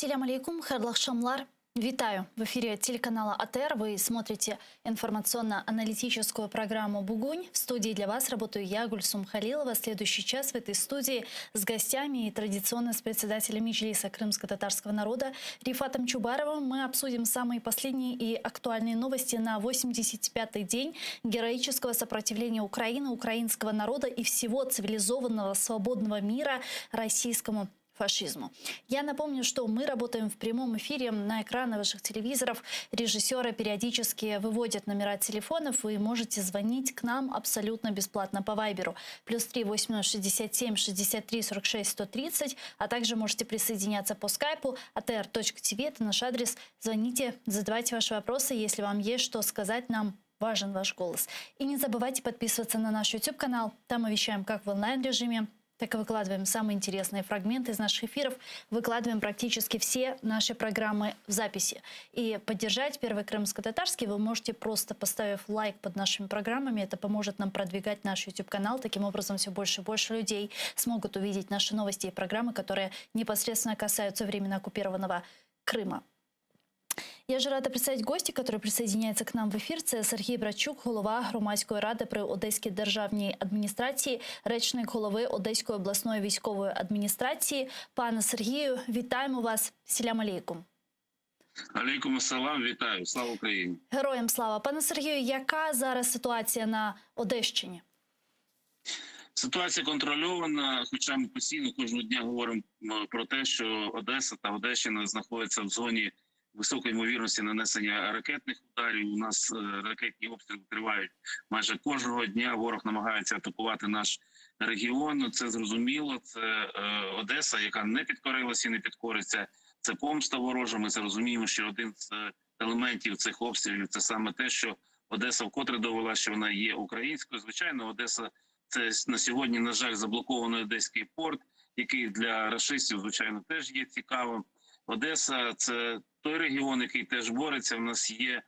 Ассаляму алейкум, хайрлах шамлар. Витаю! В эфире телеканала АТР. Вы смотрите информационно-аналитическую программу «Бугунь». В студии для вас работаю я, Гульсум Халилова. Следующий час в этой студии с гостями и традиционно с председателем Меджлиса крымско-татарского народа Рифатом Чубаровым мы обсудим самые последние и актуальные новости на 85-й день героического сопротивления Украины, украинского народа и всего цивилизованного свободного мира российскому фашизму. Я напомню, что мы работаем в прямом эфире на экраны ваших телевизоров. Режиссеры периодически выводят номера телефонов. Вы можете звонить к нам абсолютно бесплатно по Вайберу. +3 8067 63 46 130. А также можете присоединяться по скайпу atr.tv. Это наш адрес. Звоните, задавайте ваши вопросы, если вам есть что сказать нам. Важен ваш голос. И не забывайте подписываться на наш YouTube-канал. Там мы вещаем как в онлайн-режиме, так и выкладываем самые интересные фрагменты из наших эфиров. Выкладываем практически все наши программы в записи. И поддержать Первый крымско-татарский вы можете, просто поставив лайк под нашими программами. Это поможет нам продвигать наш YouTube-канал. Таким образом, все больше и больше людей смогут увидеть наши новости и программы, которые непосредственно касаются временно оккупированного Крыма. Я же рада представити гості, які присоединяються к нам в ефір. Це Сергій Брачук, голова громадської ради при Одеській державній адміністрації, речник голови Одеської обласної військової адміністрації. Пане Сергію, вітаємо вас. Селям алейкум. Алейкум ассалам, вітаю. Слава Україні. Героям слава. Пане Сергію, яка зараз ситуація на Одещині? Ситуація контрольована, хоча ми постійно кожного дня говоримо про те, що Одеса та Одещина знаходяться в зоні високої ймовірності нанесення ракетних ударів. У нас ракетні обстріли тривають майже кожного дня. Ворог намагається атакувати наш регіон. Це зрозуміло. Це Одеса, яка не підкорилася і не підкориться. Це помста ворожа. Ми це розуміємо, що один з елементів цих обстрілів – це саме те, що Одеса вкотре довела, що вона є українською. Звичайно, Одеса – це на сьогодні, на жаль, заблокований Одеський порт, який для рашистів, звичайно, теж є цікавим. Одеса – це той регіон, який теж бореться. В нас є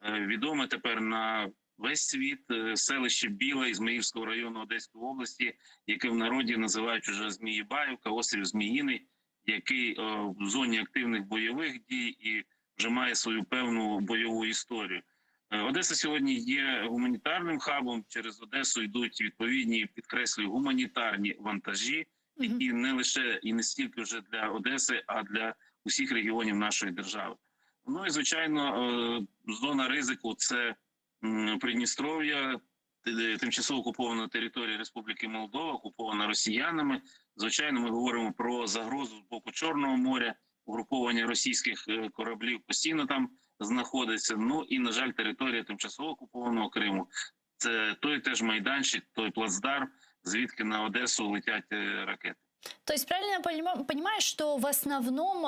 відоме тепер на весь світ селище Біле Ізмаїльського району Одеської області, яке в народі називають уже Зміїбаївка, острів Зміїний, який в зоні активних бойових дій і вже має свою певну бойову історію. Одеса сьогодні є гуманітарним хабом. Через Одесу йдуть відповідні, підкреслюю, гуманітарні вантажі, які не лише і не стільки вже для Одеси, а для усіх регіонів нашої держави. Ну і, звичайно, зона ризику – це Придністров'я, тимчасово окупована територія Республіки Молдова, окупована росіянами. Звичайно, ми говоримо про загрозу з боку Чорного моря, угруповання російських кораблів постійно там знаходиться. Ну і, на жаль, територія тимчасово окупованого Криму – це той теж майданчик, той плацдарм, звідки на Одесу летять ракети. То есть правильно я понимаю, что в основном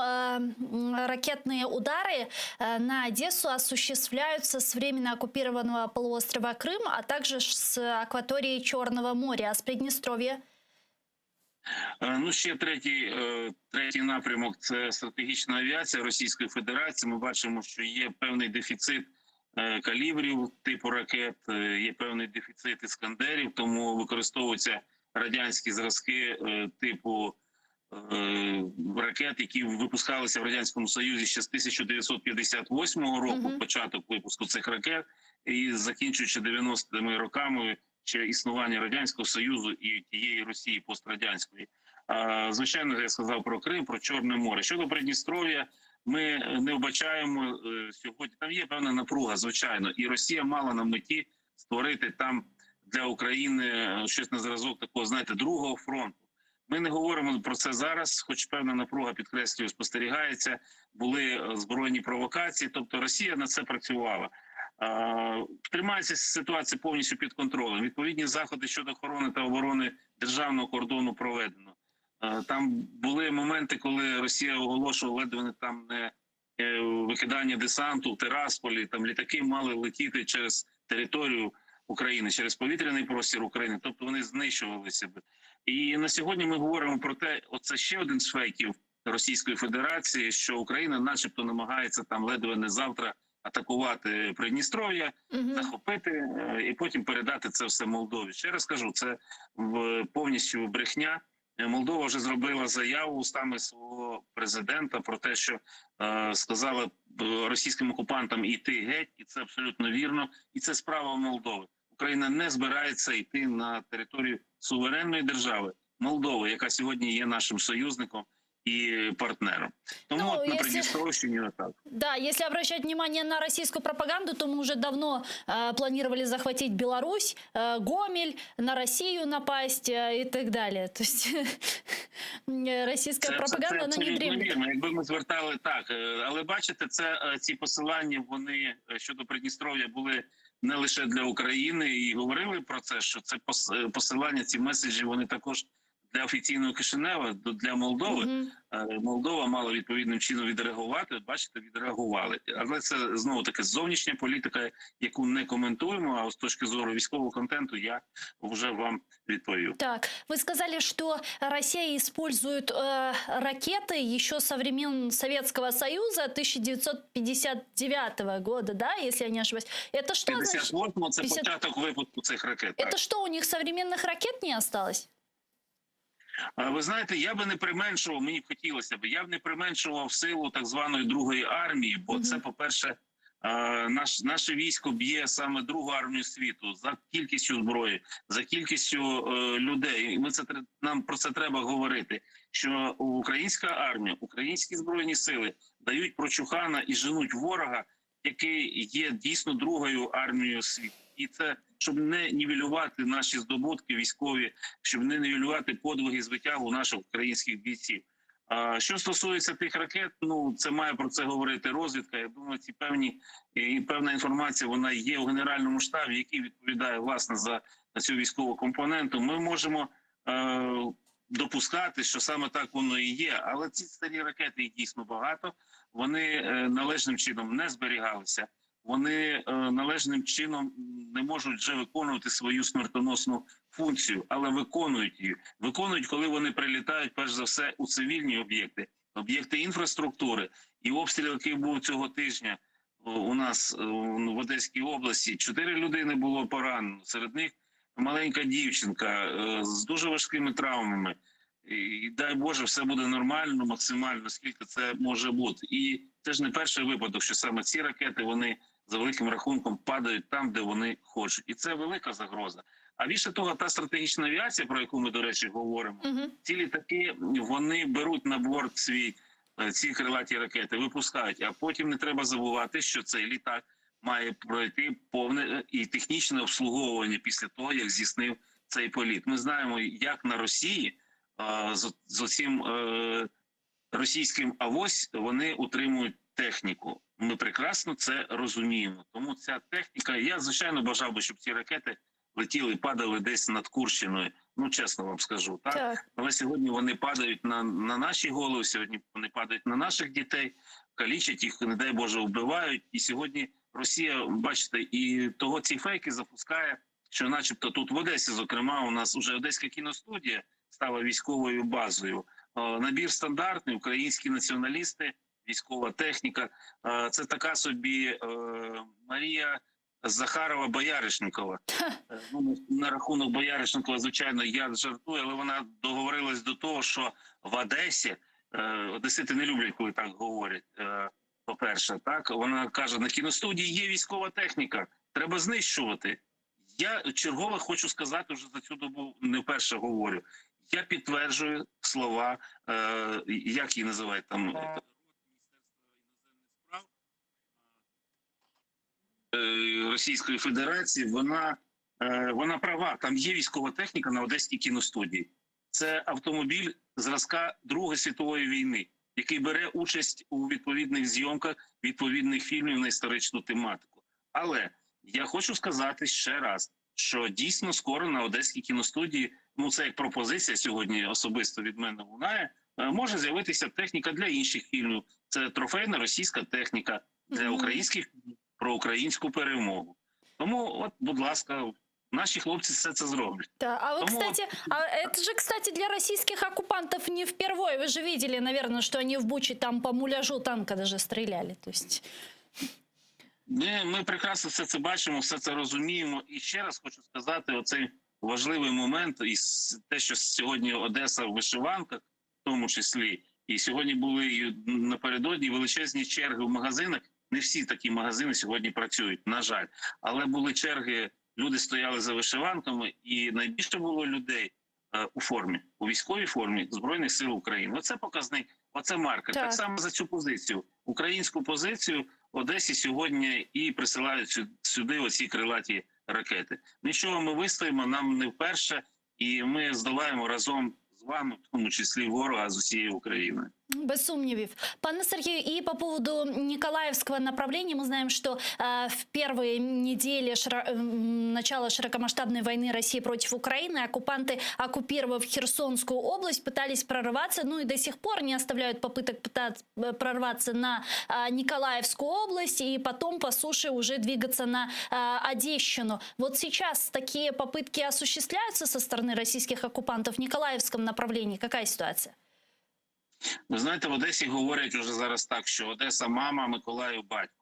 ракетные удары на Одессу осуществляются с временно оккупированного полуострова Крым, а также с акватории Черного моря, а с Приднестровья? Ну, ще третій напрямок – це стратегічна авіація Російської Федерації. Ми бачимо, що є певний дефіцит калібрів типу ракет, є певний дефіцит іскандерів, тому використовуються радянські зразки типу ракет, які випускалися в Радянському Союзі ще з 1958 року, початок випуску цих ракет, і закінчуючи 90-ми роками ще існування Радянського Союзу і тієї Росії пострадянської. Звичайно, я сказав про Крим, про Чорне море. Щодо Придністров'я, ми не вбачаємо сьогодні, там є певна напруга, звичайно, і Росія мала на меті створити там для України щось на зразок такого, знаєте, другого фронту. Ми не говоримо про це зараз, хоч певна напруга, підкреслюю, спостерігається, були збройні провокації, тобто Росія на це працювала. Тримається ситуація повністю під контролем. Відповідні заходи щодо охорони та оборони державного кордону проведено. Там були моменти, коли Росія оголошувала ледве там не викидання десанту в Тирасполі, там літаки мали летіти через територію України, через повітряний простір України, тобто вони знищували себе. І на сьогодні ми говоримо про те, оце ще один з фейків Російської Федерації, що Україна начебто намагається там ледве не завтра атакувати Придністров'я, захопити і потім передати це все Молдові. Ще раз кажу, це повністю брехня. Молдова вже зробила заяву устами свого президента про те, що сказала російським окупантам йти геть, і це абсолютно вірно. І це справа Молдови. Україна не збирається йти на територію суверенної держави Молдови, яка сьогодні є нашим союзником і партнером. Тому Ну, от на если- Придністровщині так. Да, если обращать внимание на российскую пропаганду, то мы уже давно планировали захватить Беларусь, Гомель, на Россию напасть и так далее. То есть российская пропаганда, она не абсолютно дремлет. вірно. Якби ми звертали так, але бачите, ці посилання вони щодо Придністров'я були не лише для України, і говорили про це, що це посилання, ці меседжі, вони також для офіційного Кишинева, для Молдови. Мгм. Молдова мала відповідним чином відреагувати. От бачите, відреагували. Але це знову таки зовнішня політика, яку не коментуємо. А з точки зору військового контенту я вже вам відповів. Так, вы сказали, что Россия использует ракеты еще со времен Советского Союза 1959 года, да, если я не ошибаюсь. Это что значит? 58-му – це 50 початок випуску цих ракет. Так. Это что, у них современных ракет не осталось? Ви знаєте, я би не применшував, мені б хотілося б, я б не применшував силу так званої другої армії, бо це, по-перше, наше військо б'є саме другу армію світу за кількістю зброї, за кількістю людей. І нам про це треба говорити, що українська армія, українські збройні сили дають прочухана і женуть ворога, який є дійсно другою армією світу. І це, щоб не нівелювати наші здобутки військові, щоб не нівелювати подвиги звитягу наших українських бійців. А що стосується тих ракет, ну це має про це говорити розвідка. Я думаю, певна інформація вона є у Генеральному штабі, який відповідає власне за цю військову компоненту. Ми можемо допускати, що саме так воно і є, але ці старі ракети їх дійсно багато. Вони належним чином не зберігалися. Вони належним чином не можуть вже виконувати свою смертоносну функцію, але виконують її. Виконують, коли вони прилітають, перш за все, у цивільні об'єкти, об'єкти інфраструктури. І обстріл, який був цього тижня у нас в Одеській області, 4 людини було поранено. Серед них маленька дівчинка з дуже важкими травмами. І дай Боже, все буде нормально, максимально, скільки це може бути. І це ж не перший випадок, що саме ці ракети, вони за великим рахунком падають там, де вони хочуть. І це велика загроза. А більше того, та стратегічна авіація, про яку ми, до речі, говоримо, ці літаки, вони беруть на борт ці крилаті ракети, випускають. А потім не треба забувати, що цей літак має пройти повне і технічне обслуговування після того, як здійснив цей політ. Ми знаємо, як на Росії з оцим російським авось вони утримують техніку. Ми прекрасно це розуміємо. Тому ця техніка, я, звичайно, бажав би, щоб ці ракети летіли, падали десь над Курщиною. Ну, чесно вам скажу. Так? Але сьогодні вони падають на наші голови, сьогодні вони падають на наших дітей, калічать їх, не дай Боже, вбивають. І сьогодні Росія, бачите, і того ці фейки запускає, що начебто тут в Одесі, зокрема, у нас вже Одеська кіностудія стала військовою базою. Набір стандартний, українські націоналісти, військова техніка. Це така собі Марія Захарова-Бояришникова. Ну, на рахунок Бояришникова, звичайно, я жартую, але вона договорилась до того, що в Одесі, одесити не люблять, коли так говорять, по-перше, так, вона каже, на кіностудії є військова техніка, треба знищувати. Я чергово хочу сказати, вже за цю добу не вперше говорю, я підтверджую слова, як її називають там, Міністерства іноземних справ Російської Федерації, вона права. Там є військова техніка на Одеській кіностудії. Це автомобіль зразка Другої світової війни, який бере участь у відповідних зйомках відповідних фільмів на історичну тематику. Але я хочу сказати ще раз, що дійсно скоро на Одеській кіностудії, ну це як пропозиція сьогодні особисто від мене лунає, може з'явитися техніка для інших фільмів. Це трофейна російська техніка для українських фільмів про українську перемогу. Тому, от, будь ласка, наші хлопці все це зроблять. Да, а вы, кстати, это же, кстати, для российских оккупантов не впервые. Вы же видели, наверное, что они в Буче там по муляжу танка даже стреляли. То есть... Ми прекрасно все це бачимо, все це розуміємо. І ще раз хочу сказати, оцей важливий момент, і те, що сьогодні Одеса в вишиванках, в тому числі, і сьогодні були напередодні величезні черги в магазинах. Не всі такі магазини сьогодні працюють, на жаль. Але були черги, люди стояли за вишиванками, і найбільше було людей у формі, у військовій формі Збройних сил України. Оце показник, оце маркер. Так само за цю позицію, українську позицію Одесі сьогодні і присилають сюди оці крилаті ракети. Нічого, ми вистоїмо, нам не вперше, і ми здолаємо разом з вами, в тому числі ворога з усією Україною. Без сомневов. Пане Сергею, и по поводу Николаевского направления, мы знаем, что в первые недели начала широкомасштабной войны России против Украины оккупанты, оккупировав Херсонскую область, пытались прорываться, ну и до сих пор не оставляют попыток прорваться на Николаевскую область и потом по суше уже двигаться на Одещину. Вот сейчас такие попытки осуществляются со стороны российских оккупантов в Николаевском направлении. Какая ситуация? Ви знаєте, в Одесі говорять уже зараз так, що Одеса – мама, Миколаїв – батько.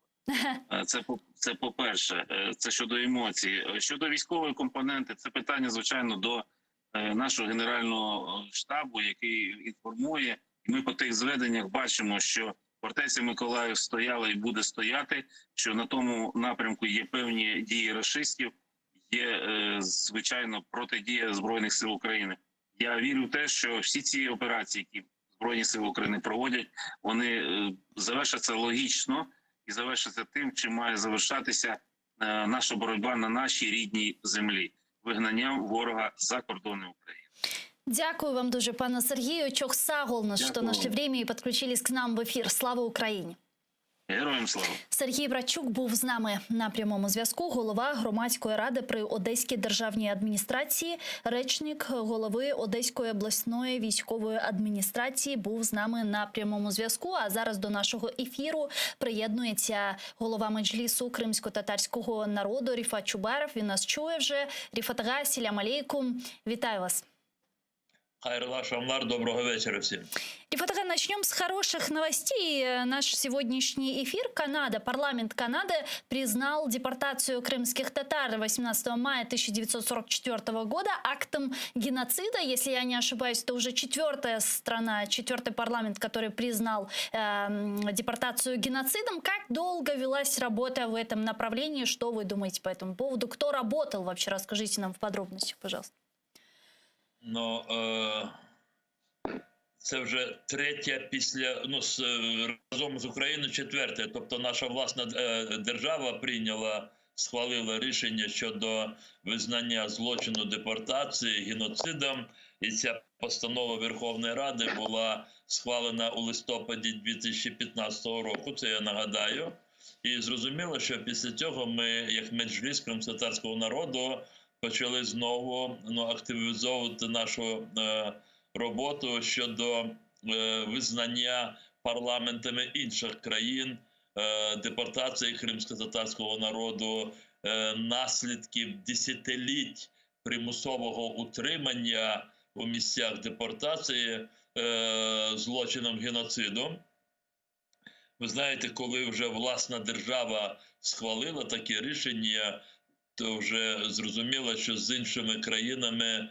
Це по-перше, це щодо емоцій. Щодо військової компоненти, це питання, звичайно, до нашого генерального штабу, який інформує. І ми по тих зведеннях бачимо, що фортеця Миколаїв стояла і буде стояти, що на тому напрямку є певні дії рашистів, є, звичайно, протидія Збройних сил України. Я вірю в те, що всі ці операції, які Збройні сили України проводять, вони завершаться логічно і завершаться тим, чим має завершатися наша боротьба на нашій рідній землі – вигнанням ворога за кордони України. Дякую вам дуже, пане Сергію. Чохсагол, що знайшли время і підключились к нам в ефір. Слава Україні! Героям слава! Сергій Братчук був з нами на прямому зв'язку. Голова громадської ради при Одеській державній адміністрації, речник голови Одеської обласної військової адміністрації був з нами на прямому зв'язку. А зараз до нашого ефіру приєднується голова Меджлісу кримсько-татарського народу Ріфат Чубаров. Він нас чує вже. Ріфат ага, селям алейкум. Вітаю вас. Хайрла Шамлар, доброго вечера всем. Рифат ага, начнем с хороших новостей. Наш сегодняшний эфир. Канада, парламент Канады признал депортацию крымских татар 18 мая 1944 года актом геноцида. Если я не ошибаюсь, это уже четвертая страна, четвертый парламент, который признал депортацию геноцидом. Как долго велась работа в этом направлении? Что вы думаете по этому поводу? Кто работал вообще? Расскажите нам в подробностях, пожалуйста. Ну, це вже третя після, разом з Україною четверте. Тобто наша власна держава схвалила рішення щодо визнання злочину депортації геноцидом. І ця постанова Верховної Ради була схвалена у листопаді 2015 року, це я нагадаю. І зрозуміло, що після цього ми, як Меджліс кримськотатарського народу, почали знову активізовувати нашу роботу щодо визнання парламентами інших країн депортації кримсько-татарського народу, наслідків десятиліть примусового утримання у місцях депортації злочином геноциду. Ви знаєте, коли вже власна держава схвалила таке рішення, то вже зрозуміло, що з іншими країнами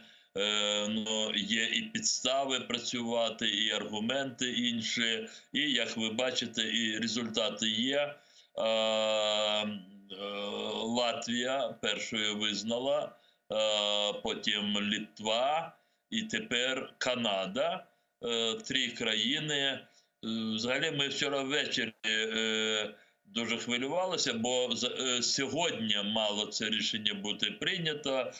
є і підстави працювати, і аргументи інші, і, як ви бачите, і результати є. Латвія першою визнала, потім Литва і тепер Канада. Три країни. Взагалі ми вчора ввечері дуже хвилювалися, бо сьогодні мало це рішення бути прийнято.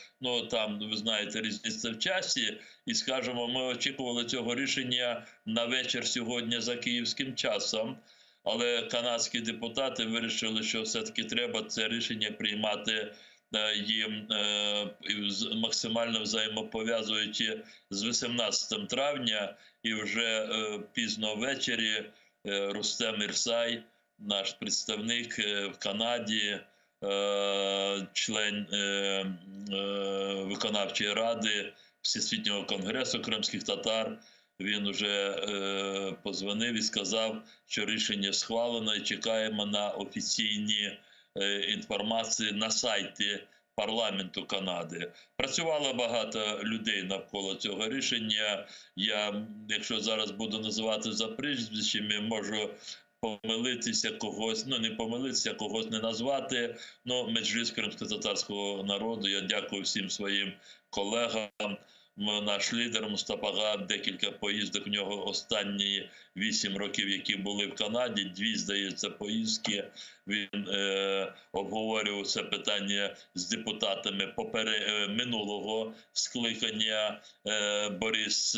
Там, ви знаєте, різниця в часі. І, скажімо, ми очікували цього рішення на вечір сьогодні за київським часом. Але канадські депутати вирішили, що все-таки треба це рішення приймати їм максимально взаємопов'язуючи з 18 травня. І вже пізно ввечері Рустем Ірсай, наш представник в Канаді, член виконавчої ради Всесвітнього конгресу кримських татар, він вже подзвонив і сказав, що рішення схвалено і чекаємо на офіційні інформації на сайті парламенту Канади. Працювало багато людей навколо цього рішення. Я, якщо зараз буду називати за прізвищами, можу помилитися когось, не помилитися, когось не назвати. Меджліс кримськотатарського народу, я дякую всім своїм колегам. Наш лідер Мустафа Галіб, декілька поїздок в нього останні 8 років, які були в Канаді, 2, здається, поїздки. Він обговорював це питання з депутатами минулого скликання. Борис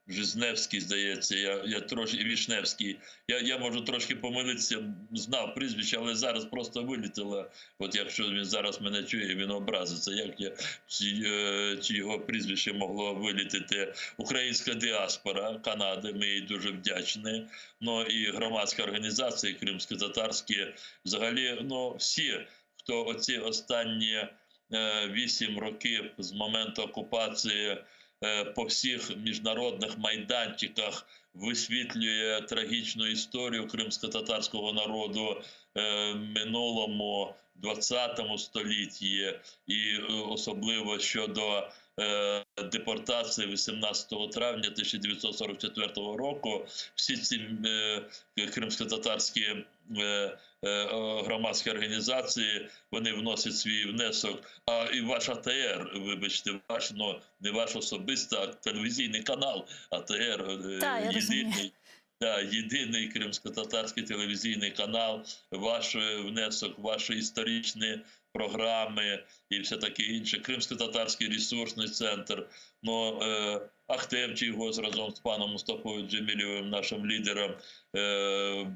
Жизневський, здається, я трошки Вішневський. Я можу трошки помилитися, знав прізвище, але зараз просто вилітіло. От якщо він зараз мене чує, він образиться. Як чи його прізвище могло вилітити? Українська діаспора Канади, ми їй дуже вдячні. І громадські організації кримсько-татарські, взагалі, всі, хто оці останні 8 років з моменту окупації по всіх міжнародних майданчиках висвітлює трагічну історію кримсько-татарського народу в минулому 20 столітті, і особливо щодо депортації 18 травня 1944 року. Всі ці кримсько-татарські громадські організації, вони вносять свій внесок. А і ваш АТР, вибачте, не ваш особистий, а телевізійний канал АТР, єдиний кримсько-татарський телевізійний канал, ваш внесок, ваші історичні програми і все таке інше. Кримсько-татарський ресурсний центр. Ахтем Чийгоз разом з паном Мустафою Джемілєвим, нашим лідером,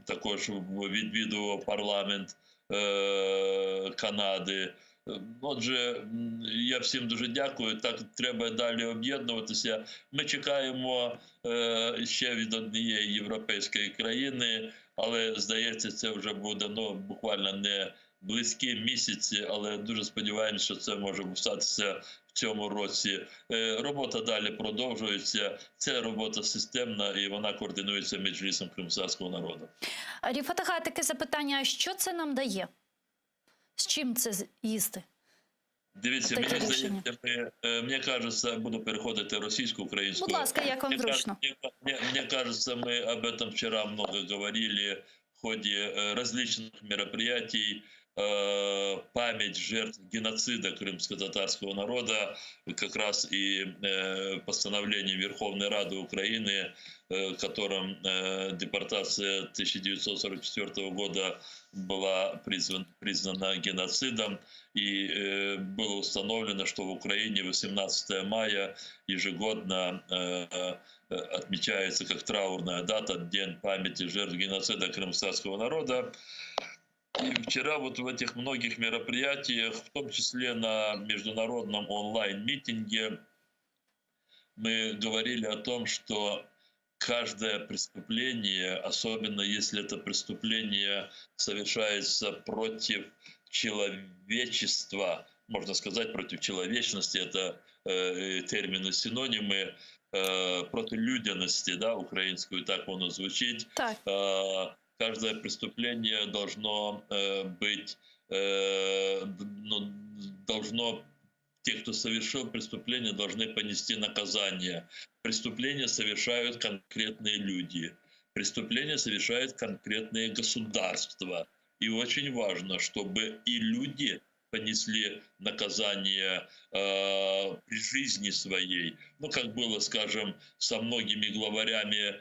також відвідував парламент Канади. Отже, я всім дуже дякую. Так треба далі об'єднуватися. Ми чекаємо ще від однієї європейської країни, але, здається, це вже буде буквально не близькі місяці, але дуже сподіваємося, що це може статися в цьому році. Робота далі продовжується. Це робота системна, і вона координується Меджлісом кримськотатарського народу. Ріфат Ага, таке запитання, що це нам дає? З чим це їсти? Дивіться, мені кажеться, буду переходити російсько-українську. Будь ласка, як вам зручно. Мне кажется, мы об этом вчера много говорили в ходе различных мероприятий. Память жертв геноцида крымско-татарского народа, как раз и постановление Верховной Рады Украины, которым депортация 1944 года была признана геноцидом, и было установлено, что в Украине 18 мая ежегодно отмечается как траурная дата, День памяти жертв геноцида крымско-татарского народа. И вчера вот в этих многих мероприятиях, в том числе на международном онлайн-митинге, мы говорили о том, что каждое преступление, особенно если это преступление совершается против человечества, можно сказать, против человечности, это термины синонимы, против людяности, да, украинскую, так воно звучить. Так. Каждое преступление должно быть, те, кто совершил преступление, должны понести наказание. Преступления совершают конкретные люди. Преступления совершают конкретные государства. И очень важно, чтобы и люди понесли наказание при жизни своей. Как было, скажем, со многими главарями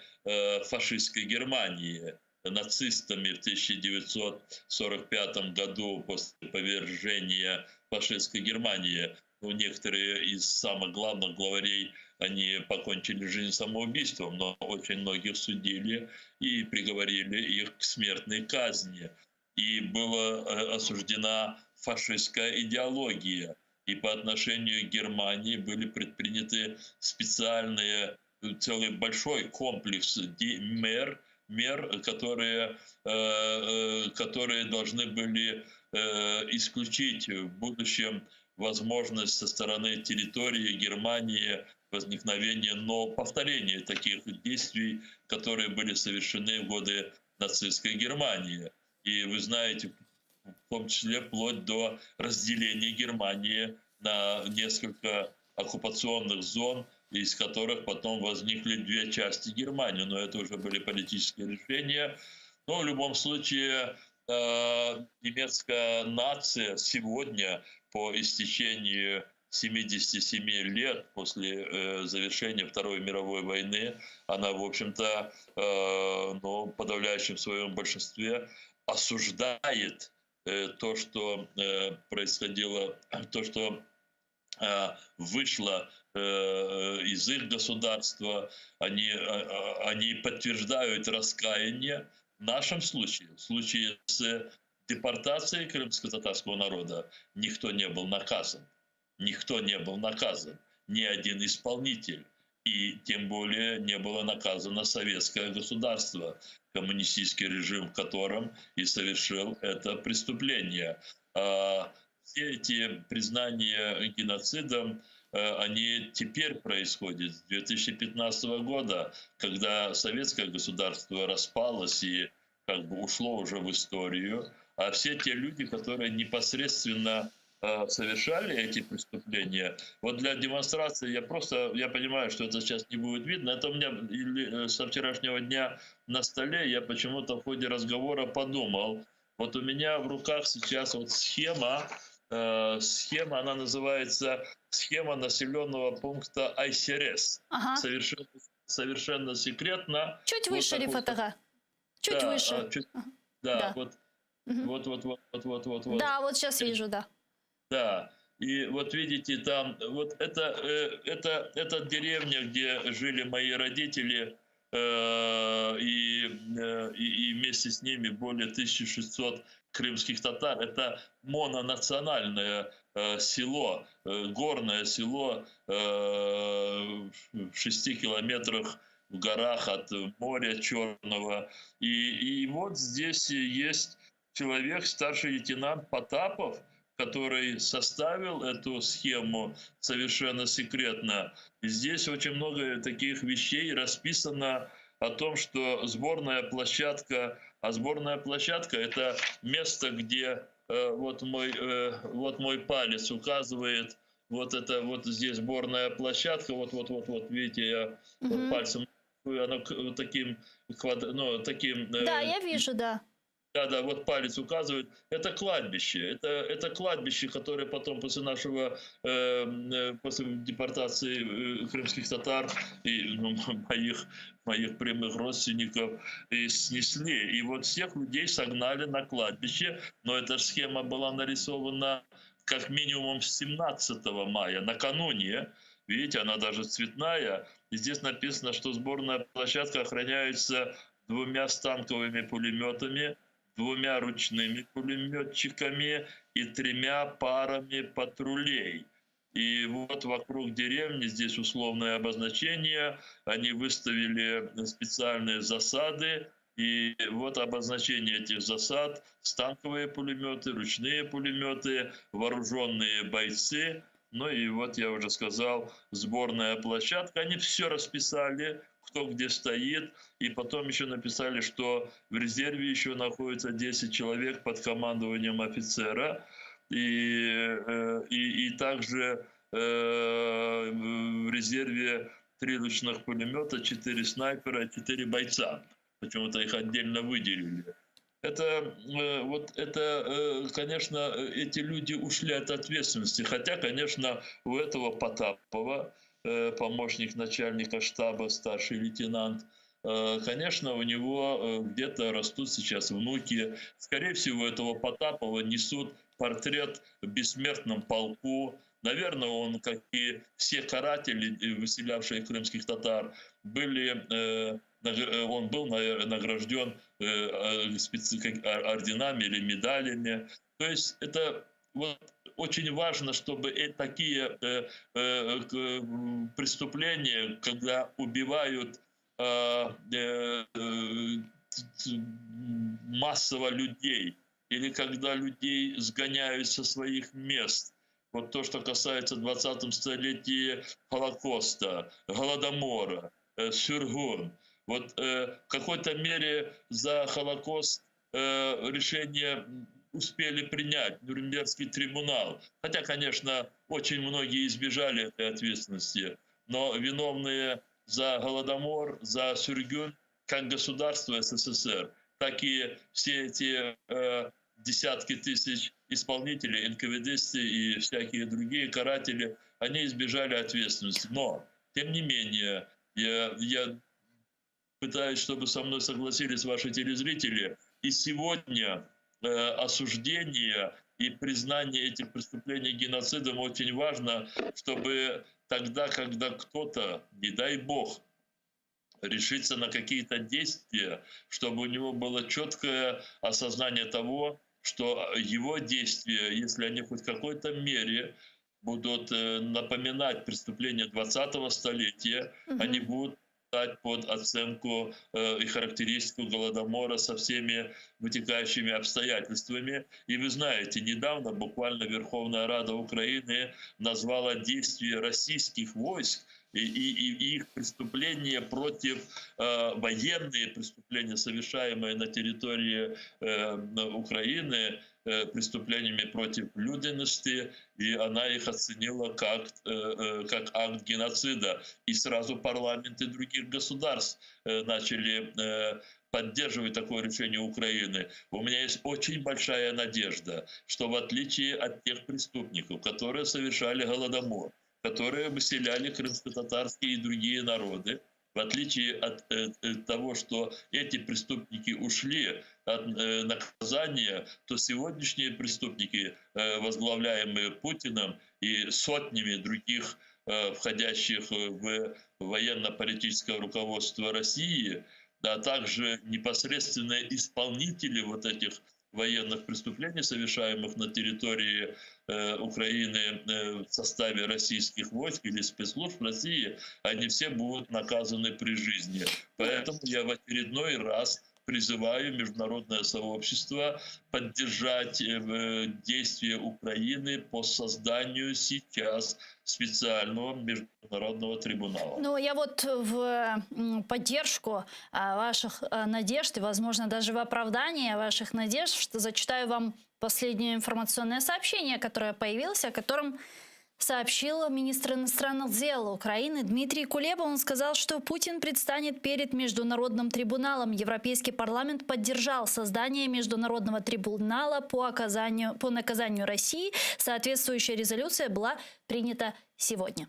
фашистской Германии, нацистами в 1945 году после повержения фашистской Германии. Некоторые из самых главных главарей, они покончили жизнь самоубийством, но очень многих судили и приговорили их к смертной казни. И была осуждена фашистская идеология. И по отношению к Германии были предприняты специальные, целый большой комплекс мер, которые должны были исключить в будущем возможность со стороны территории Германии возникновения, но повторения таких действий, которые были совершены в годы нацистской Германии. И вы знаете, в том числе вплоть до разделения Германии на несколько оккупационных зон, из которых потом возникли две части Германии. Но это уже были политические решения. Но в любом случае немецкая нация сегодня, по истечении 77 лет после завершения Второй мировой войны, она, в общем-то, в подавляющем своем большинстве осуждает то, что происходило, то, что вышло из их государства. Они подтверждают раскаяние. В нашем случае, в случае с депортацией крымско-татарского народа, никто не был наказан. Никто не был наказан. Ни один исполнитель. И тем более не было наказано советское государство, коммунистический режим в котором и совершил это преступление. Все эти признания геноцидом, они теперь происходят с 2015 года, когда советское государство распалось и как бы ушло уже в историю, а все те люди, которые непосредственно совершали эти преступления. Вот для демонстрации я понимаю, что это сейчас не будет видно. Это у меня со вчерашнего дня на столе. Я почему-то в ходе разговора подумал. Вот у меня в руках сейчас вот схема, она называется «Схема населенного пункта Айсерес». Ага. Совершенно секретно. Чуть выше, Рифат ага. Чуть выше. Да, вот. Да, вот сейчас вижу, да. Да, и вот видите, там вот это деревня, где жили мои родители, и вместе с ними более 1600 крымских татар. Это мононациональное село, горное село в 6 километрах в горах от моря Черного. И вот здесь есть человек, старший лейтенант Потапов, который составил эту схему совершенно секретно. И здесь очень много таких вещей расписано о том, что сборная площадка, это место, где вот мой палец указывает, вот это вот здесь сборная площадка, вот видите, я вот пальцем, оно таким, Да, я вижу, да. Да, вот палец указывает. Это кладбище. Это кладбище, которое потом после депортации крымских татар и моих прямых родственников снесли. И вот всех людей согнали на кладбище. Но эта схема была нарисована как минимум с 17 мая, накануне. Видите, она даже цветная. И здесь написано, что сборная площадка охраняется 2 станковыми пулеметами, 2 ручными пулеметчиками и 3 парами патрулей. И вот вокруг деревни, здесь условное обозначение, они выставили специальные засады. И вот обозначение этих засад: станковые пулеметы, ручные пулеметы, вооруженные бойцы. Ну и вот я уже сказал, сборная площадка. Они все расписали, кто где стоит. И потом еще написали, что в резерве еще находится 10 человек под командованием офицера. И также в резерве 3 ручных пулемета, 4 снайпера, 4 бойца. Почему-то их отдельно выделили. Конечно, эти люди ушли от ответственности. Хотя, конечно, у этого Потапова, помощник начальника штаба, старший лейтенант, конечно, у него где-то растут сейчас внуки. Скорее всего, этого Потапова несут портрет в бессмертном полку. Наверное, он, как и все каратели, выселявшие крымских татар, он был награжден орденами или медалями. То есть это вот очень важно, чтобы такие преступления, когда убивают массово людей, или когда людей сгоняют со своих мест. Вот то, что касается 20-м столетия Холокоста, Голодомора, Сюргун. Вот в какой-то мере за Холокост решение успели принять, Нюрнбергский трибунал. Хотя, конечно, очень многие избежали этой ответственности, но виновные за Голодомор, за Сюргюн, как государство СССР, так и все эти десятки тысяч исполнителей, НКВДисты и всякие другие каратели, они избежали ответственности. Но, тем не менее, я пытаюсь, чтобы со мной согласились ваши телезрители, и сегодня осуждение и признание этих преступлений геноцидом очень важно, чтобы тогда, когда кто-то, не дай бог, решится на какие-то действия, чтобы у него было четкое осознание того, что его действия, если они хоть в какой-то мере будут напоминать преступления 20-го столетия, они будут стать под оценку и характеристику Голодомора со всеми вытекающими обстоятельствами. И вы знаете, недавно буквально Верховная Рада Украины назвала действия российских войск и их преступления против, военные преступления, совершаемые на территории Украины, преступлениями против людяности, и она их оценила как акт геноцида. И сразу парламенты других государств начали поддерживать такое решение Украины. У меня есть очень большая надежда, что в отличие от тех преступников, которые совершали Голодомор, которые выселяли крымско-татарские и другие народы, в отличие от того, что эти преступники ушли от наказания, то сегодняшние преступники, возглавляемые Путиным и сотнями других, входящих в военно-политическое руководство России, а также непосредственные исполнители вот этих военных преступлений, совершаемых на территории Украины в составе российских войск или спецслужб России, они все будут наказаны при жизни. Поэтому я в очередной раз призываю международное сообщество поддержать действия Украины по созданию сейчас специального международного трибунала. Ну, я вот в поддержку ваших надежд и, возможно, даже в оправдание ваших надежд, что зачитаю вам последнее информационное сообщение, которое появилось, о котором сообщил министр иностранных дел Украины Дмитрий Кулеба. Он сказал, что Путин предстанет перед международным трибуналом. Европейский парламент поддержал создание международного трибунала по наказанию России. Соответствующая резолюция была принята сегодня.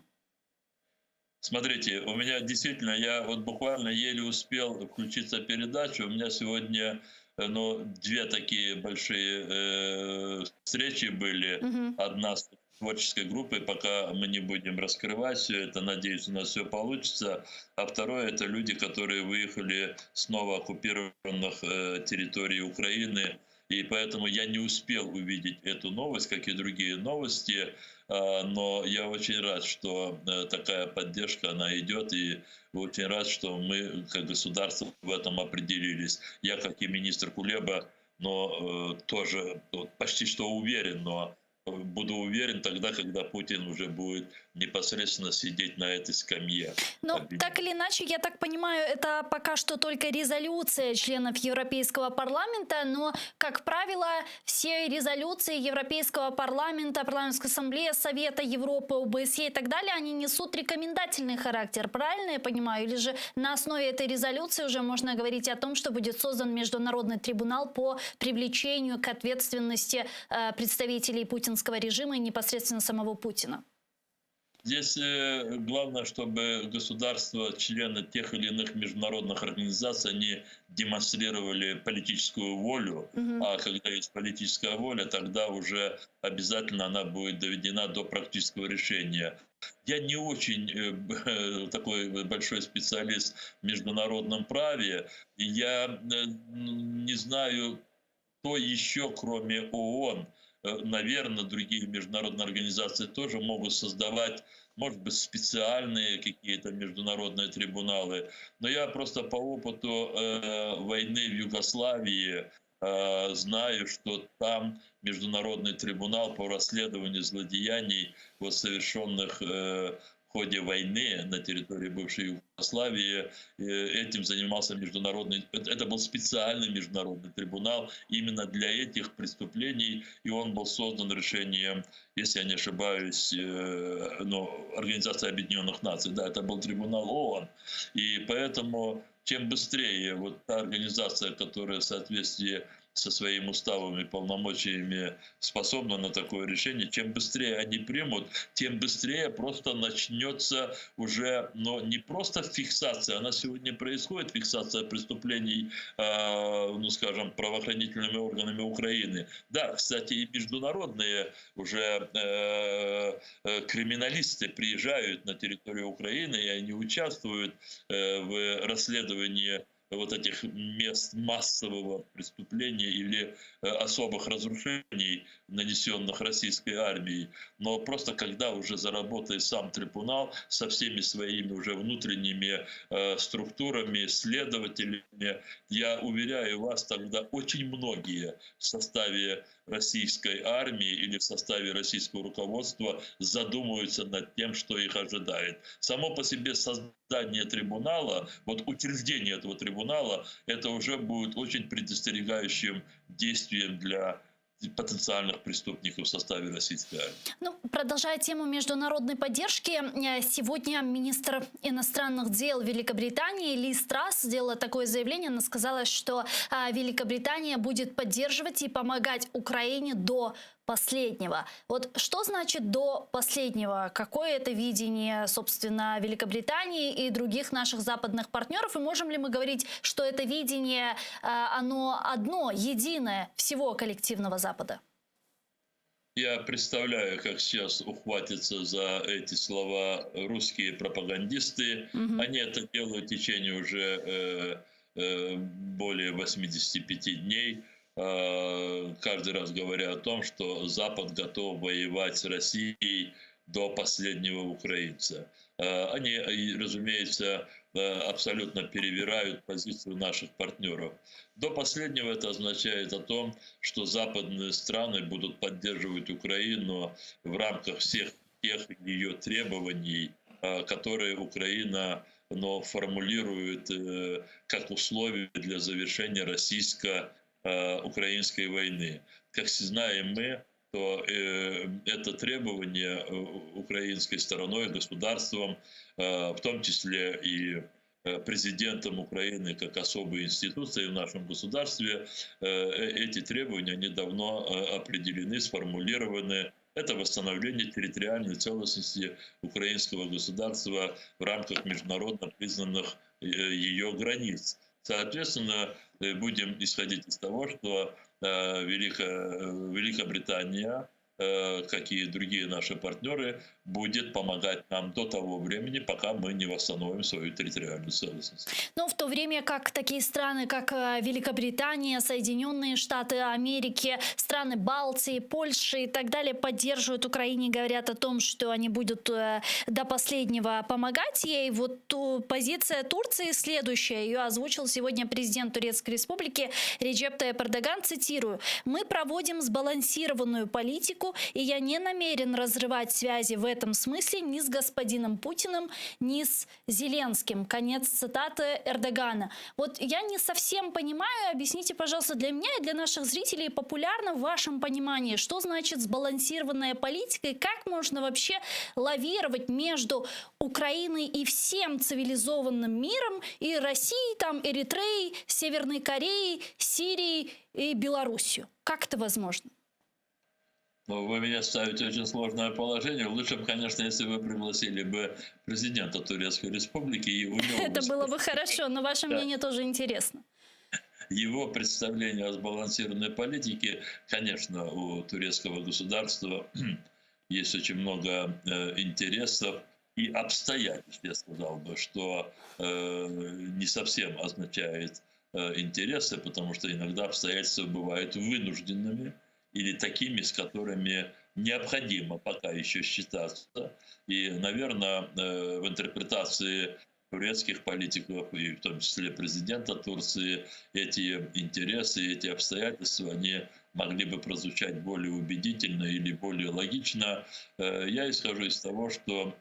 Смотрите, у меня действительно, я вот буквально еле успел включиться в передачу. У меня сегодня две такие большие встречи были. Одна с творческой группой, пока мы не будем раскрывать все это, надеюсь, у нас все получится. А второе — это люди, которые выехали с новооккупированных территорий Украины. И поэтому я не успел увидеть эту новость, как и другие новости. Но я очень рад, что такая поддержка, она идет. И очень рад, что мы, как государство, в этом определились. Я, как и министр Кулеба, но тоже почти что уверен, но буду уверен тогда, когда Путин уже будет непосредственно сидеть на этой скамье. Но так или иначе, я так понимаю, это пока что только резолюция членов Европейского парламента, но, как правило, все резолюции Европейского парламента, Парламентской ассамблеи, Совета Европы, ОБСЕ и так далее, они несут рекомендательный характер, правильно я понимаю? Или же на основе этой резолюции уже можно говорить о том, что будет создан международный трибунал по привлечению к ответственности представителей путинского режима и непосредственно самого Путина? Здесь главное, чтобы государства, члены тех или иных международных организаций, они демонстрировали политическую волю. А когда есть политическая воля, тогда уже обязательно она будет доведена до практического решения. Я не очень такой большой специалист в международном праве. И я не знаю, кто еще, кроме ООН, наверное, другие международные организации тоже могут создавать, может быть, специальные какие-то международные трибуналы. Но я просто по опыту войны в Югославии знаю, что там международный трибунал по расследованию злодеяний, совершенных в ходе войны на территории бывшей Югославии. Этим занимался международный... Это был специальный международный трибунал именно для этих преступлений. И он был создан решением, если я не ошибаюсь, Организации Объединенных Наций. Да, это был трибунал ООН. И поэтому чем быстрее вот та организация, которая в соответствии со своими уставами и полномочиями способна на такое решение, чем быстрее они примут, тем быстрее просто начнется уже, не просто фиксация, она сегодня происходит, фиксация преступлений, скажем, правоохранительными органами Украины. Да, кстати, и международные уже криминалисты приезжают на территорию Украины, и они участвуют в расследовании вот этих мест массового преступления или особых разрушений, нанесенных российской армией. Но просто когда уже заработает сам трибунал со всеми своими уже внутренними структурами, следователями, я уверяю вас, тогда очень многие в составе российской армии или в составе российского руководства задумаются над тем, что их ожидает. Само по себе создание трибунала, вот учреждение этого трибунала, это уже будет очень предостерегающим действием для потенциальных преступников в составе российской армии. Продолжая тему международной поддержки, сегодня министр иностранных дел Великобритании Лиз Трасс сделала такое заявление. Она сказала, что Великобритания будет поддерживать и помогать Украине до последнего. Вот что значит до последнего? Какое это видение, собственно, Великобритании и других наших западных партнеров? И можем ли мы говорить, что это видение, оно одно, единое всего коллективного Запада? Я представляю, как сейчас ухватятся за эти слова русские пропагандисты. Они это делают в течение уже более 85 дней. Каждый раз говоря о том, что Запад готов воевать с Россией до последнего украинца. Они, разумеется, абсолютно перевирают позицию наших партнеров. До последнего это означает о том, что западные страны будут поддерживать Украину в рамках всех тех ее требований, которые Украина формулирует как условия для завершения российско-украинской войны. Как знаем мы, то это требование украинской стороной, государством, в том числе и президентом Украины как особой институции в нашем государстве, эти требования, они давно определены, сформулированы. Это восстановление территориальной целостности украинского государства в рамках международно признанных ее границ. Соответственно, будем исходить из того, что Великобритания, как и другие наши партнеры, будет помогать нам до того времени, пока мы не восстановим свою территориальную целостность. Но в то время как такие страны, как Великобритания, Соединенные Штаты Америки, страны Балтии, Польши и так далее поддерживают Украине, говорят о том, что они будут до последнего помогать ей. Вот позиция Турции следующая. Ее озвучил сегодня президент Турецкой Республики Реджеп Тайип Эрдоган. Цитирую: «Мы проводим сбалансированную политику, и я не намерен разрывать связи в этом смысле ни с господином Путиным, ни с Зеленским». Конец цитаты Эрдогана. Вот я не совсем понимаю, объясните, пожалуйста, для меня и для наших зрителей, популярно в вашем понимании, что значит сбалансированная политика и как можно вообще лавировать между Украиной и всем цивилизованным миром, и Россией, Эритреей, Северной Кореей, Сирией и Белоруссией. Как это возможно? Вы меня ставите в очень сложное положение. Лучше бы, конечно, если вы пригласили бы президента Турецкой Республики. И у него это было бы хорошо, но ваше мнение тоже интересно. Его представление о сбалансированной политике, конечно, у турецкого государства есть очень много интересов и обстоятельств, я сказал бы, что не совсем означает интересы, потому что иногда обстоятельства бывают вынужденными или такими, с которыми необходимо пока еще считаться. И, наверное, в интерпретации турецких политиков, и в том числе президента Турции, эти интересы, эти обстоятельства, они могли бы прозвучать более убедительно или более логично. Я исхожу из того, что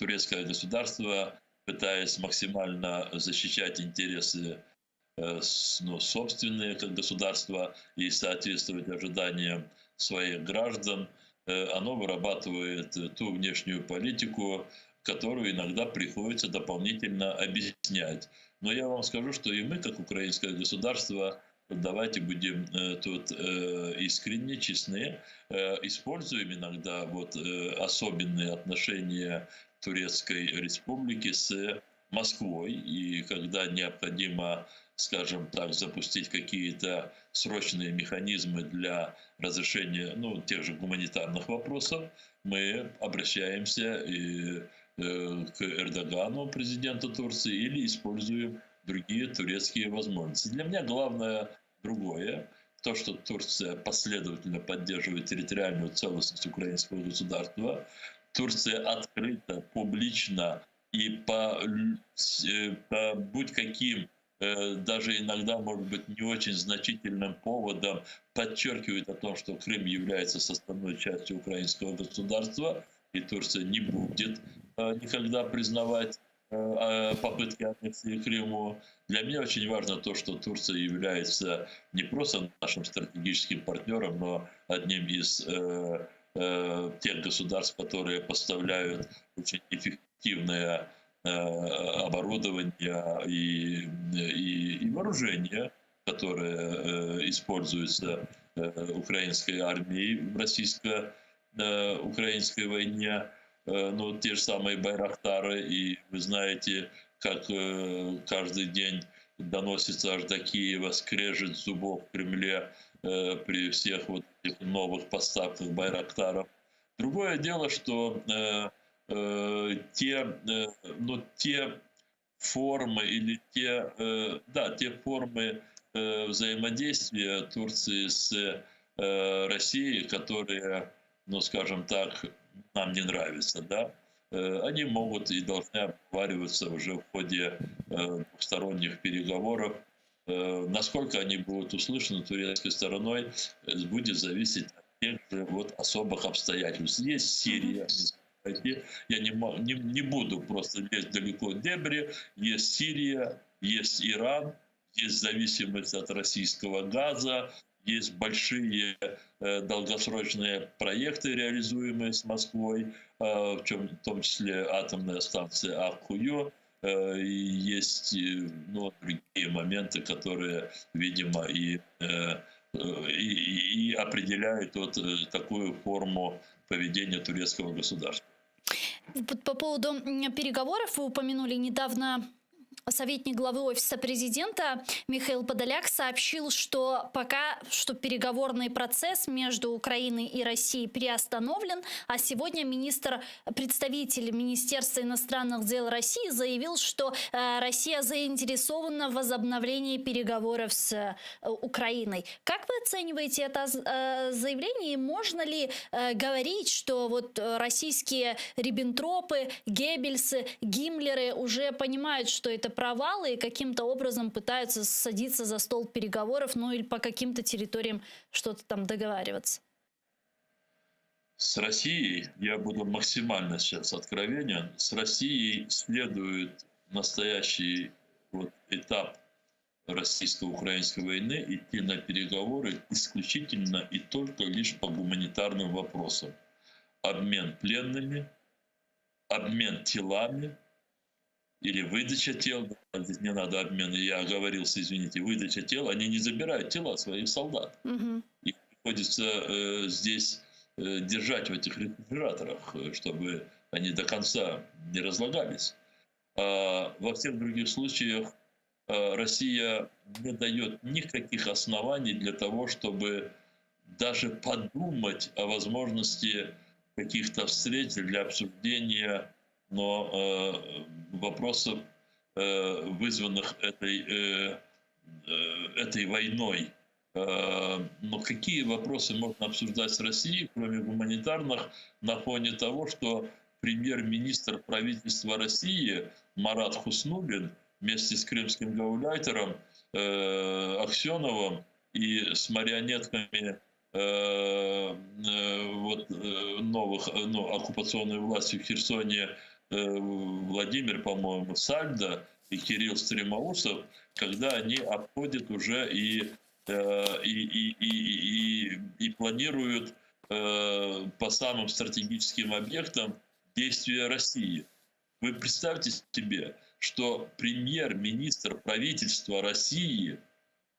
турецкое государство, пытаясь максимально защищать интересы собственные как государства и соответствовать ожиданиям своих граждан, оно вырабатывает ту внешнюю политику, которую иногда приходится дополнительно объяснять. Но я вам скажу, что и мы, как украинское государство, давайте будем тут искренне, честны, используем иногда особенные отношения Турецкой Республики с Москвой. И когда необходимо, скажем так, запустить какие-то срочные механизмы для разрешения тех же гуманитарных вопросов, мы обращаемся к Эрдогану, президенту Турции, или используем другие турецкие возможности. Для меня главное другое. То, что Турция последовательно поддерживает территориальную целостность украинского государства. Турция открыто, публично и по будь каким, даже иногда, может быть, не очень значительным поводом подчеркивает о том, что Крым является составной частью украинского государства, и Турция не будет никогда признавать попытки аннексии Крыму. Для меня очень важно то, что Турция является не просто нашим стратегическим партнером, но одним из тех государств, которые поставляют очень эффективное оборудование и вооружение, которое используется украинской армией в российско-украинской войне. Те же самые байрактары, и вы знаете, как каждый день доносится аж до Киева скрежет зубов в Кремле при всех этих новых поставках байрактаров. Другое дело, что те формы или те формы взаимодействия Турции с Россией, которые, скажем так, нам не нравятся, они могут и должны обговариваться уже в ходе двухсторонних переговоров. Насколько они будут услышаны турецкой стороной, будет зависеть от тех же особых обстоятельств. Есть Сирия, я не буду просто лезть далеко в дебри. Есть Сирия, есть Иран, есть зависимость от российского газа, есть большие долгосрочные проекты, реализуемые с Москвой, в том числе атомная станция Аккуйо. И есть другие моменты, которые, видимо, и определяют такую форму поведения турецкого государства. По поводу переговоров вы упомянули недавно. Советник главы Офиса президента Михаил Подоляк сообщил, что переговорный процесс между Украиной и Россией приостановлен, а сегодня представитель Министерства иностранных дел России заявил, что Россия заинтересована в возобновлении переговоров с Украиной. Как вы оцениваете это заявление? И можно ли говорить, что российские Риббентропы, Геббельсы, Гиммлеры уже понимают, что это провалы и каким-то образом пытаются садиться за стол переговоров, или по каким-то территориям что-то там договариваться? С Россией, я буду максимально сейчас откровенен, с Россией следует настоящий этап российско-украинской войны идти на переговоры исключительно и только лишь по гуманитарным вопросам. Обмен пленными, обмен телами, или выдача тел, здесь не надо обмена, я оговорился, извините, выдача тел, они не забирают тела своих солдат. Их приходится здесь держать в этих рефрижераторах, чтобы они до конца не разлагались. А во всех других случаях Россия не дает никаких оснований для того, чтобы даже подумать о возможности каких-то встреч для обсуждения вопросов, вызванных этой войной. Но какие вопросы можно обсуждать с Россией, кроме гуманитарных, на фоне того, что премьер-министр правительства России Марат Хуснуллин вместе с крымским гауляйтером Аксеновым и с марионетками новых оккупационной власти в Херсоне Владимир, по-моему, Сальдо и Кирилл Стремоусов, когда они обходят уже и планируют по самым стратегическим объектам действия России. Вы представьте себе, что премьер-министр правительства России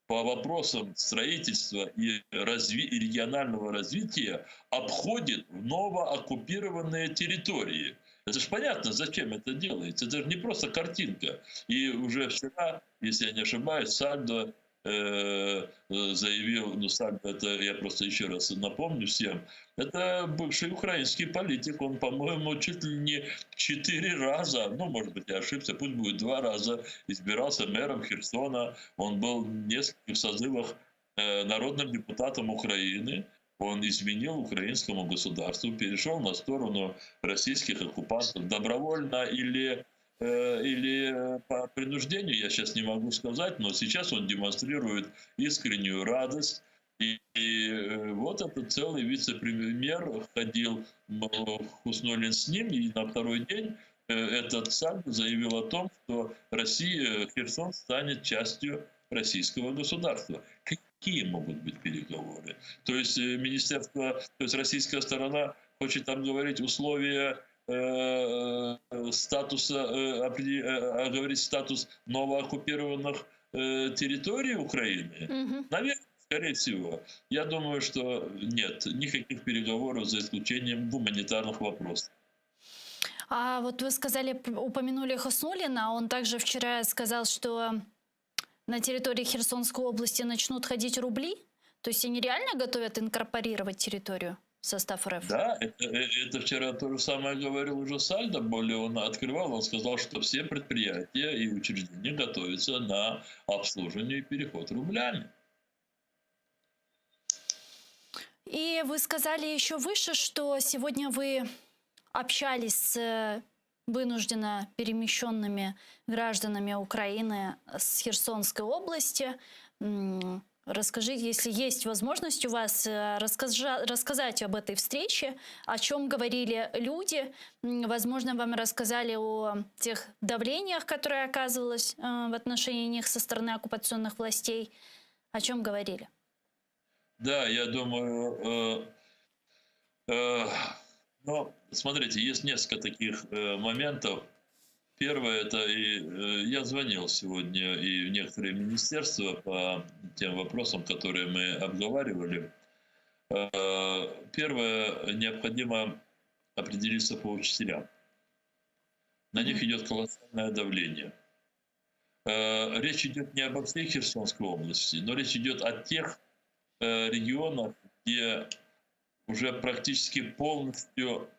по вопросам строительства и регионального развития обходит новооккупированные территории. Это же понятно, зачем это делается. Это же не просто картинка. И уже вчера, если я не ошибаюсь, Сальдо заявил, ну Сальдо, это я просто еще раз напомню всем, это бывший украинский политик, он, по-моему, чуть ли не 4 раза, ну, может быть, я ошибся, пусть будет 2 раза, избирался мэром Херсона, он был в нескольких созывах народным депутатом Украины, он изменил украинскому государству, перешел на сторону российских оккупантов, добровольно или по принуждению, я сейчас не могу сказать, но сейчас он демонстрирует искреннюю радость. И вот этот целый вице-премьер ходил, Хуснуллин с ним, и на второй день этот сам заявил о том, что Россия, Херсон станет частью российского государства. Какие могут быть переговоры? То есть министерство, то есть российская сторона хочет там говорить условия статуса, говорить статус новооккупированных территорий Украины? Наверное, скорее всего. Я думаю, что нет, никаких переговоров за исключением гуманитарных вопросов. А вот вы сказали, упомянули Хуснуллина, он также вчера сказал, что на территории Херсонской области начнут ходить рубли? То есть они реально готовят инкорпорировать территорию в состав РФ? Да, это вчера то же самое говорил уже Сальдо, более он открывал, он сказал, что все предприятия и учреждения готовятся на обслуживание и переход рублями. И вы сказали еще выше, что сегодня вы общались с вынужденно перемещенными гражданами Украины с Херсонской области. Расскажите, если есть возможность у вас рассказать об этой встрече, о чем говорили люди. Возможно, вам рассказали о тех давлениях, которые оказывалось в отношении них со стороны оккупационных властей. О чем говорили? Да, я думаю, но смотрите, есть несколько таких моментов. Первое, это я звонил сегодня и в некоторые министерства по тем вопросам, которые мы обговаривали. Первое, необходимо определиться по учителям. На них идет колоссальное давление. Речь идет не обо всей Херсонской области, но речь идет о тех регионах, где уже практически полностью,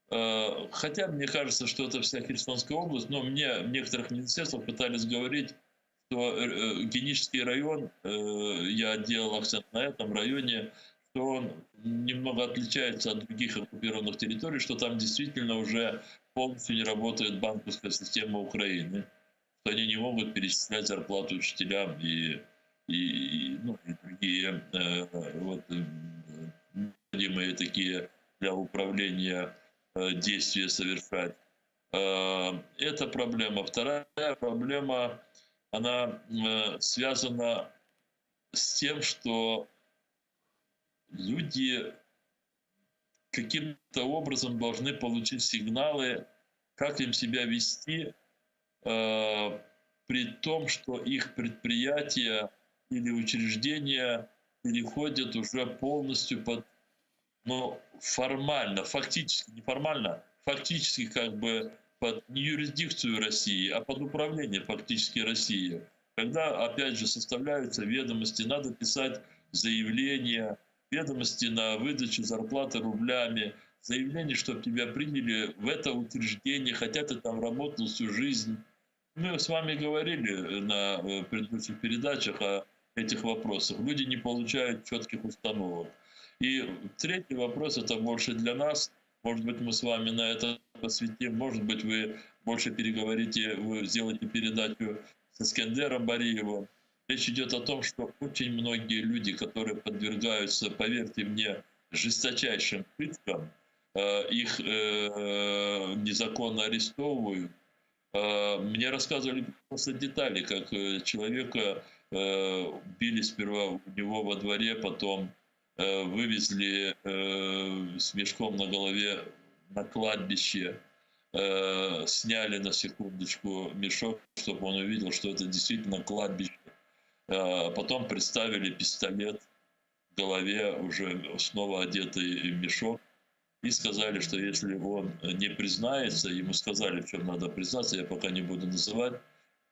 хотя мне кажется, что это вся Херсонская область, но мне в некоторых министерствах пытались говорить, что Генический район, я делал акцент на этом районе, что он немного отличается от других оккупированных территорий, что там действительно уже полностью не работает банковская система Украины, что они не могут перечислять зарплату учителям и другие необходимые такие для управления действия совершать. Это проблема. Вторая проблема, она связана с тем, что люди каким-то образом должны получить сигналы, как им себя вести, при том, что их предприятия или учреждения переходят уже полностью под, формально, фактически, не формально, фактически как бы под не юрисдикцию России, а под управление фактически России. Когда, опять же, составляются ведомости, надо писать заявления, ведомости на выдачу зарплаты рублями, заявление, чтобы тебя приняли в это учреждение, хотя ты там работал всю жизнь. Мы с вами говорили на предыдущих передачах о этих вопросах. Люди не получают четких установок. И третий вопрос, это больше для нас. Может быть, мы с вами на это посвятим. Может быть, вы больше переговорите, вы сделаете передачу с Искандером Бариевым. Речь идет о том, что очень многие люди, которые подвергаются, поверьте мне, жесточайшим пыткам, их незаконно арестовывают. Мне рассказывали просто детали, как человека били сперва у него во дворе, потом вывезли с мешком на голове на кладбище, сняли на секундочку мешок, чтобы он увидел, что это действительно кладбище. Потом представили пистолет в голове, уже снова одетый в мешок, и сказали, что если он не признается, ему сказали, в чем надо признаться, я пока не буду называть,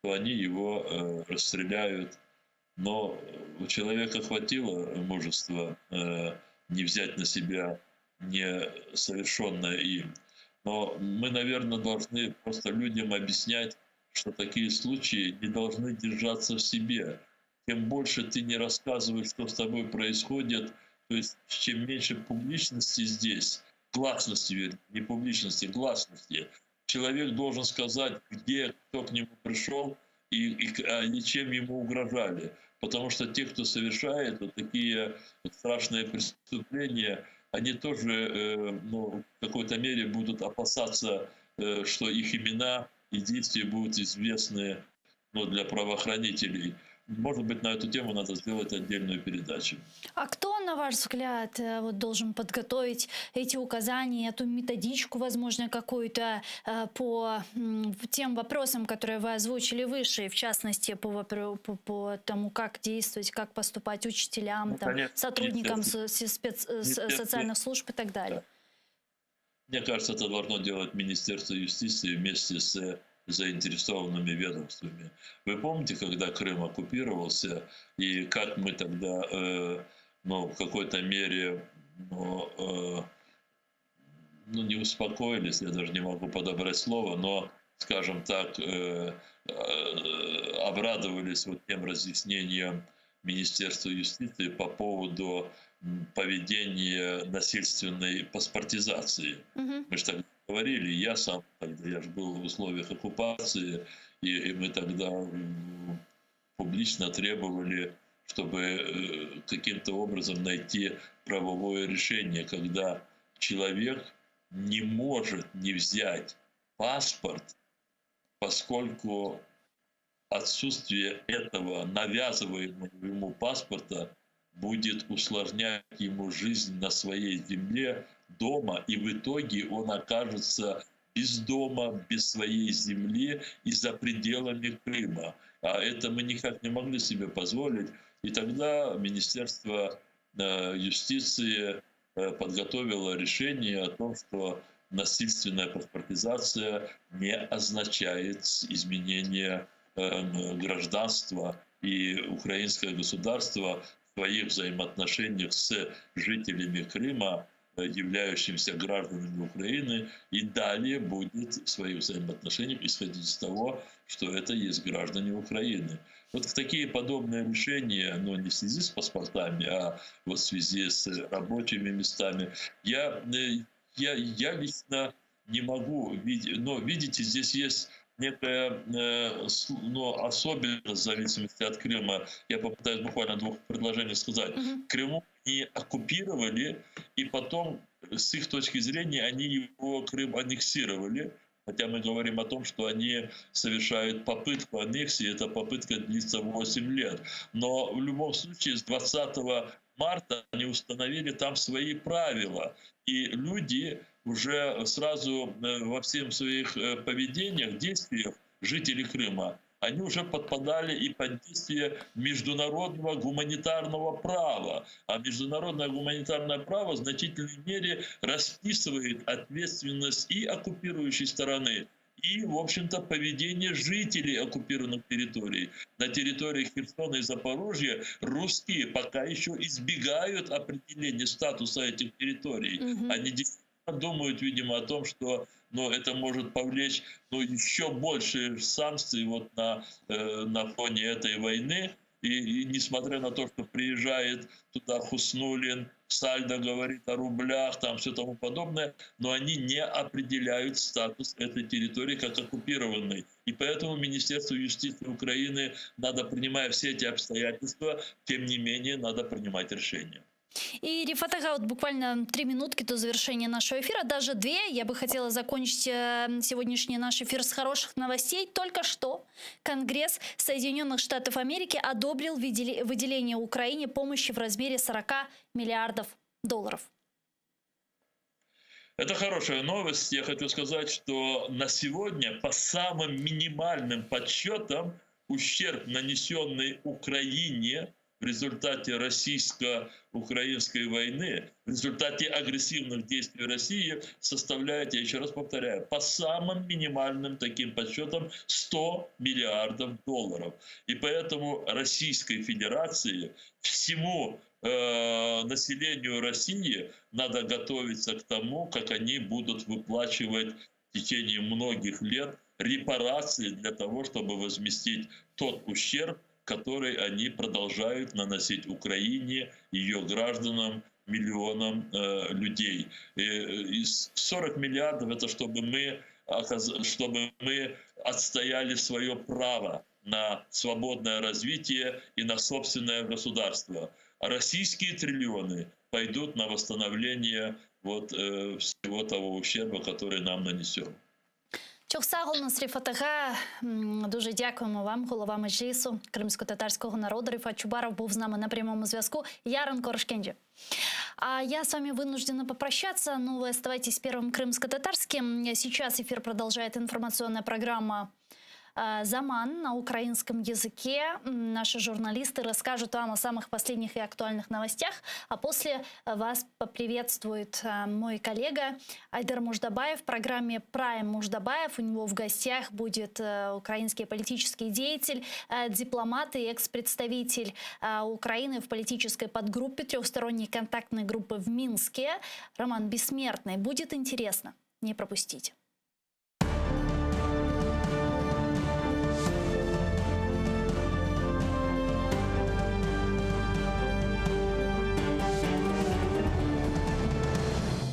то они его расстреляют. Но у человека хватило мужества не взять на себя несовершенное им. Но мы, наверное, должны просто людям объяснять, что такие случаи не должны держаться в себе. Чем больше ты не рассказываешь, что с тобой происходит, то есть чем меньше публичности здесь, гласности, вернее, не публичности, гласности, человек должен сказать, где, кто к нему пришел и чем ему угрожали. Потому что те, кто совершает вот такие страшные преступления, они тоже в какой-то мере будут опасаться, что их имена и действия будут известны для правоохранителей. Может быть, на эту тему надо сделать отдельную передачу. А кто, на ваш взгляд, должен подготовить эти указания, эту методичку, возможно, какую-то по тем вопросам, которые вы озвучили выше, в частности, по тому, как действовать, как поступать учителям, сотрудникам социальных служб и так далее? Мне кажется, это должно делать Министерство юстиции вместе с заинтересованными ведомствами. Вы помните, когда Крым оккупировался, и как мы тогда в какой-то мере не успокоились, я даже не могу подобрать слово, но, скажем так, обрадовались тем разъяснениям Министерства юстиции по поводу поведения насильственной паспортизации. Мы же тогда говорили, я сам тогда, я же был в условиях оккупации, и мы тогда публично требовали, чтобы каким-то образом найти правовое решение, когда человек не может не взять паспорт, поскольку отсутствие этого навязываемого ему паспорта будет усложнять ему жизнь на своей земле, дома, и в итоге он окажется без дома, без своей земли и за пределами Крыма. А это мы никак не могли себе позволить. И тогда Министерство юстиции подготовило решение о том, что насильственная паспортизация не означает изменение гражданства, и украинское государство в своих взаимоотношениях с жителями Крыма, являющимися гражданами Украины, и далее будет в своих взаимоотношениях исходить из того, что это есть граждане Украины. Вот такие подобные решения, не в связи с паспортами, а в связи с рабочими местами, я лично не могу видеть. Но видите, здесь есть некая особенность в зависимости от Крыма. Я попытаюсь буквально двух предложений сказать. В Крыму они оккупировали, и потом, с их точки зрения, они его, Крым, аннексировали. Хотя мы говорим о том, что они совершают попытку аннексии, эта попытка длится 8 лет. Но в любом случае с 20 марта они установили там свои правила. И люди уже сразу во всех своих поведениях, действиях, жители Крыма, они уже подпадали и под действие международного гуманитарного права. А международное гуманитарное право в значительной мере расписывает ответственность и оккупирующей стороны, и, в общем-то, поведение жителей оккупированных территорий. На территории Херсона и Запорожья русские пока еще избегают определения статуса этих территорий. Они действительно думают, видимо, о том, что это может повлечь еще больше санкций на фоне этой войны. И несмотря на то, что приезжает туда Хуснуллин, Сальдо говорит о рублях, там все тому подобное, но они не определяют статус этой территории как оккупированной. И поэтому Министерству юстиции Украины надо, принимая все эти обстоятельства, тем не менее надо принимать решения. И, Рифат ага, вот буквально 3 минутки до завершения нашего эфира, даже 2. Я бы хотела закончить сегодняшний наш эфир с хороших новостей. Только что Конгресс Соединенных Штатов Америки одобрил выделение Украине помощи в размере 40 миллиардов долларов. Это хорошая новость. Я хочу сказать, что на сегодня по самым минимальным подсчетам ущерб, нанесенный Украине в результате российско-украинской войны, в результате агрессивных действий России, составляет, я еще раз повторяю, по самым минимальным таким подсчетам 100 миллиардов долларов. И поэтому Российской Федерации, всему населению России надо готовиться к тому, как они будут выплачивать в течение многих лет репарации для того, чтобы возместить тот ущерб, который они продолжают наносить Украине, ее гражданам, миллионам людей. И 40 миллиардов – это чтобы мы отстояли свое право на свободное развитие и на собственное государство. А российские триллионы пойдут на восстановление всего того ущерба, который нам нанесен. Çok sağ olun, Рифат ага. Дуже дякуємо вам, голова Меджлісу кримсько-татарського народу. Рифат Чубаров був з нами на прямому зв'язку. Яран Корошкенджи. А я с вами вынуждена попрощаться, но вы оставайтесь первым крымско-татарским. Сейчас эфир продолжает информационная программа «Заман» на украинском языке. Наши журналисты расскажут вам о самых последних и актуальных новостях, а после вас поприветствует мой коллега Айдар Муждабаев в программе «Прайм Муждабаев». У него в гостях будет украинский политический деятель, дипломат и экс-представитель Украины в политической подгруппе трехсторонней контактной группы в Минске Роман Бессмертный. Будет интересно, не пропустите.